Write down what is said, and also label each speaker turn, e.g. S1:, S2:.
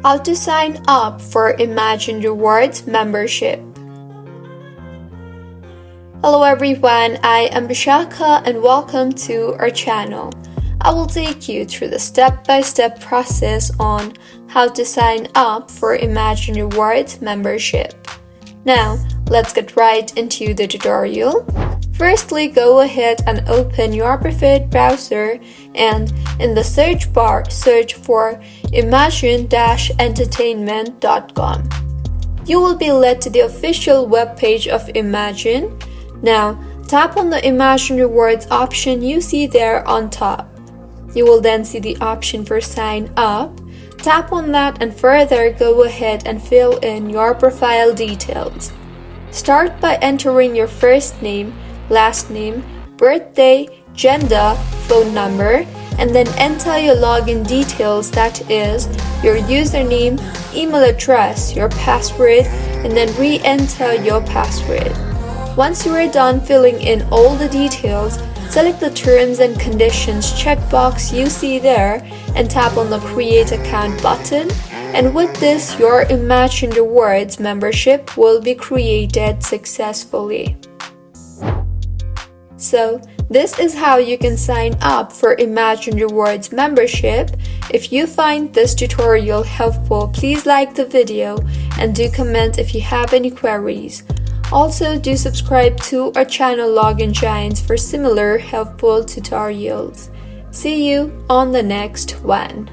S1: How to sign up for Emagine Rewards membership. Hello everyone, I am Bishaka and welcome to our channel. I will take you through the step-by-step process on how to sign up for Emagine Rewards membership. Now, let's get right into the tutorial. Firstly, go ahead and open your preferred browser and in the search bar, search for imagine-entertainment.com. You will be led to the official webpage of Emagine. Now, tap on the Emagine Rewards option you see there on top. You will then see the option for sign up. Tap on that and further go ahead and fill in your profile details. Start by entering your first name, last name, birthday, gender, phone number, and then enter your login details, that is, your username, email address, your password, and then re-enter your password. Once you are done filling in all the details, select the Terms and Conditions checkbox you see there and tap on the Create Account button, and with this, your Emagine Rewards membership will be created successfully. So, this is how you can sign up for Emagine Rewards membership. If you find this tutorial helpful, please like the video and do comment if you have any queries. Also, do subscribe to our channel Login Giants for similar helpful tutorials. See you on the next one.